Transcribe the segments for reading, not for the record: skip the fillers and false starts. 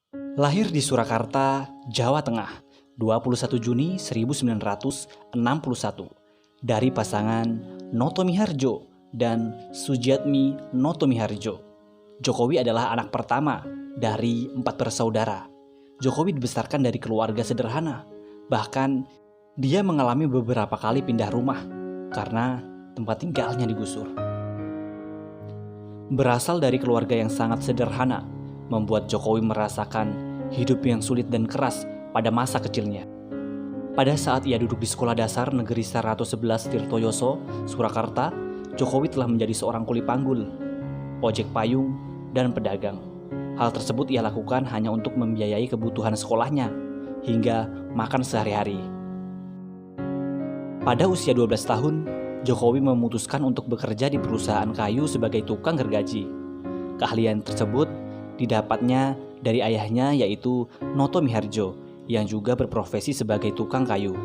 Lahir di Surakarta, Jawa Tengah, 21 Juni 1961 dari pasangan Noto Miharjo dan Sujiatmi Noto Miharjo. Jokowi adalah anak pertama dari 4 bersaudara. Jokowi dibesarkan dari keluarga sederhana. Bahkan dia mengalami beberapa kali pindah rumah karena tempat tinggalnya digusur. Berasal dari keluarga yang sangat sederhana, membuat Jokowi merasakan hidup yang sulit dan keras pada masa kecilnya. Pada saat ia duduk di Sekolah Dasar Negeri 111 Tirtoyoso, Surakarta, Jokowi telah menjadi seorang kuli panggul, ojek payung, dan pedagang. Hal tersebut ia lakukan hanya untuk membiayai kebutuhan sekolahnya hingga makan sehari-hari. Pada usia 12 tahun, Jokowi memutuskan untuk bekerja di perusahaan kayu sebagai tukang gergaji. Keahlian tersebut didapatnya dari ayahnya, yaitu Noto Miharjo, yang juga berprofesi sebagai tukang kayu.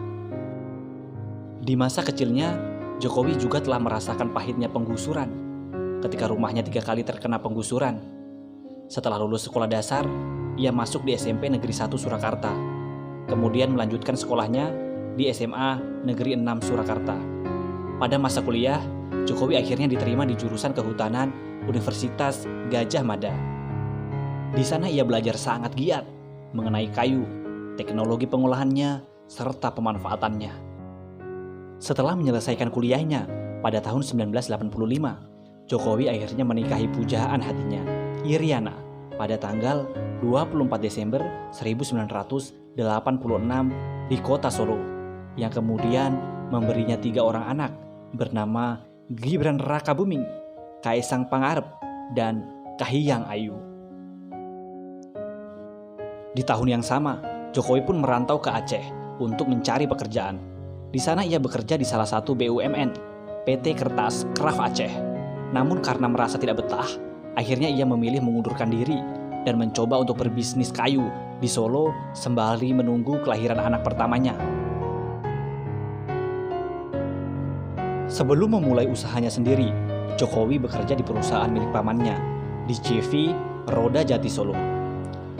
Di masa kecilnya, Jokowi juga telah merasakan pahitnya penggusuran ketika rumahnya 3 kali terkena penggusuran. Setelah lulus sekolah dasar, ia masuk di SMP Negeri 1 Surakarta. Kemudian melanjutkan sekolahnya di SMA Negeri 6 Surakarta. Pada masa kuliah, Jokowi akhirnya diterima di jurusan Kehutanan Universitas Gadjah Mada. Di sana ia belajar sangat giat mengenai kayu, teknologi pengolahannya, serta pemanfaatannya. Setelah menyelesaikan kuliahnya pada tahun 1985, Jokowi akhirnya menikahi pujaan hatinya, Iriana, pada tanggal 24 Desember 1986 di kota Solo, yang kemudian memberinya 3 orang anak bernama Gibran Rakabuming, Kaisang Pangarep, dan Kahiyang Ayu. Di tahun yang sama, Jokowi pun merantau ke Aceh untuk mencari pekerjaan. Di sana ia bekerja di salah satu BUMN, PT Kertas Kraf Aceh. Namun karena merasa tidak betah, akhirnya ia memilih mengundurkan diri dan mencoba untuk berbisnis kayu di Solo sembari menunggu kelahiran anak pertamanya. Sebelum memulai usahanya sendiri, Jokowi bekerja di perusahaan milik pamannya, di CV Roda Jati Solo.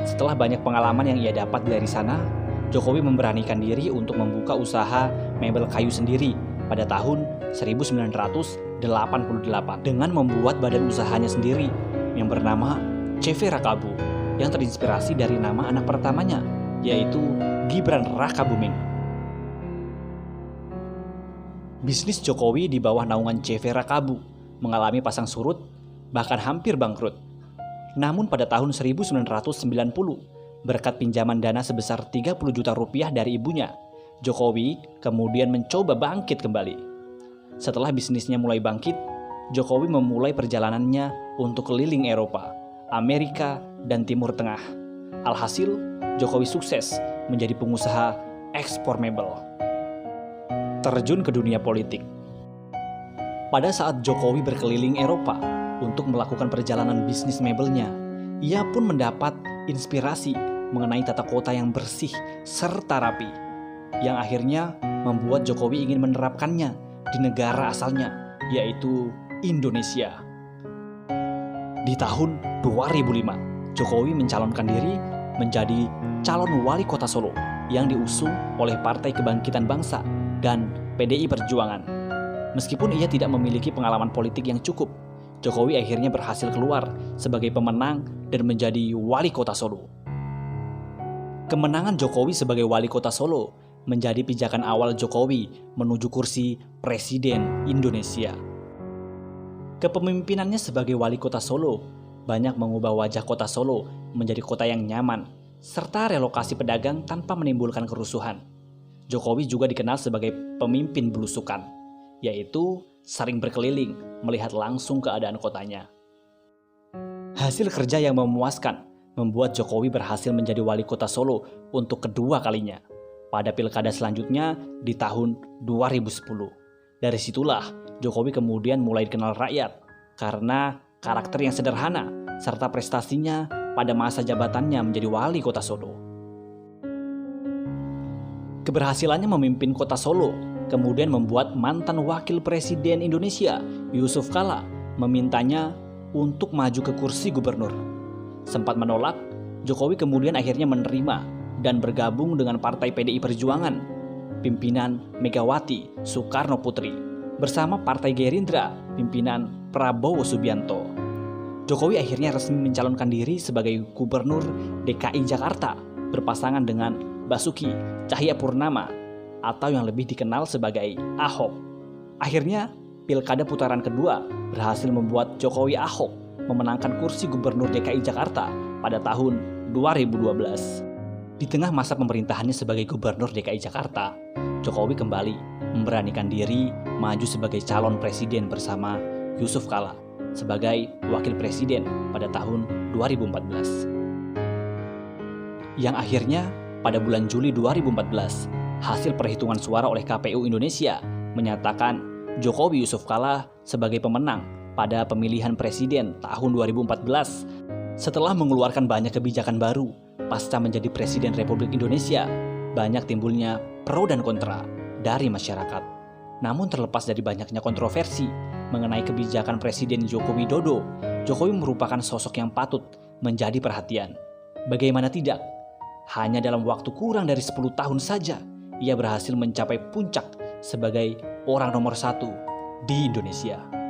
Setelah banyak pengalaman yang ia dapat dari sana, Jokowi memberanikan diri untuk membuka usaha mebel kayu sendiri pada tahun 1988 dengan membuat badan usahanya sendiri yang bernama CV Rakabu, yang terinspirasi dari nama anak pertamanya, yaitu Gibran Rakabuming. Bisnis Jokowi di bawah naungan CV Rakabu mengalami pasang surut, bahkan hampir bangkrut. Namun pada tahun 1990, berkat pinjaman dana sebesar 30 juta rupiah dari ibunya, Jokowi kemudian mencoba bangkit kembali. Setelah bisnisnya mulai bangkit, Jokowi memulai perjalanannya untuk keliling Eropa, Amerika, dan Timur Tengah. Alhasil, Jokowi sukses menjadi pengusaha ekspor mebel. Terjun ke dunia politik. Pada saat Jokowi berkeliling Eropa untuk melakukan perjalanan bisnis mebelnya, ia pun mendapat inspirasi mengenai tata kota yang bersih serta rapi, yang akhirnya membuat Jokowi ingin menerapkannya di negara asalnya, yaitu Indonesia. Di tahun 2005, Jokowi mencalonkan diri menjadi calon wali kota Solo yang diusung oleh Partai Kebangkitan Bangsa dan PDI Perjuangan. Meskipun ia tidak memiliki pengalaman politik yang cukup, Jokowi akhirnya berhasil keluar sebagai pemenang dan menjadi wali kota Solo. Kemenangan Jokowi sebagai wali kota Solo menjadi pijakan awal Jokowi menuju kursi Presiden Indonesia. Kepemimpinannya sebagai wali kota Solo banyak mengubah wajah kota Solo menjadi kota yang nyaman, serta relokasi pedagang tanpa menimbulkan kerusuhan. Jokowi juga dikenal sebagai pemimpin belusukan, yaitu sering berkeliling melihat langsung keadaan kotanya. Hasil kerja yang memuaskan membuat Jokowi berhasil menjadi wali kota Solo untuk kedua kalinya pada pilkada selanjutnya di tahun 2010. Dari situlah Jokowi kemudian mulai dikenal rakyat karena karakter yang sederhana serta prestasinya pada masa jabatannya menjadi wali kota Solo. Keberhasilannya memimpin kota Solo kemudian membuat mantan wakil presiden Indonesia, Yusuf Kala, memintanya untuk maju ke kursi gubernur. Sempat menolak Jokowi kemudian akhirnya menerima dan bergabung dengan Partai PDI Perjuangan, pimpinan Megawati Soekarno Putri, bersama Partai Gerindra, pimpinan Prabowo Subianto. Jokowi akhirnya resmi mencalonkan diri sebagai Gubernur DKI Jakarta berpasangan dengan Basuki Cahayapurnama atau yang lebih dikenal sebagai Ahok. Akhirnya, Pilkada putaran kedua berhasil membuat Jokowi Ahok memenangkan kursi Gubernur DKI Jakarta pada tahun 2012. Di tengah masa pemerintahannya sebagai Gubernur DKI Jakarta, Jokowi kembali memberanikan diri maju sebagai calon presiden bersama Yusuf Kala sebagai wakil presiden pada tahun 2014. Yang akhirnya pada bulan Juli 2014, hasil perhitungan suara oleh KPU Indonesia menyatakan Jokowi Yusuf Kala sebagai pemenang pada pemilihan presiden tahun 2014 setelah mengeluarkan banyak kebijakan baru pasca menjadi Presiden Republik Indonesia. Banyak timbulnya pro dan kontra dari masyarakat. Namun terlepas dari banyaknya kontroversi mengenai kebijakan Presiden Joko Widodo, Jokowi merupakan sosok yang patut menjadi perhatian. Bagaimana tidak? Hanya dalam waktu kurang dari 10 tahun saja, ia berhasil mencapai puncak sebagai orang nomor 1 di Indonesia.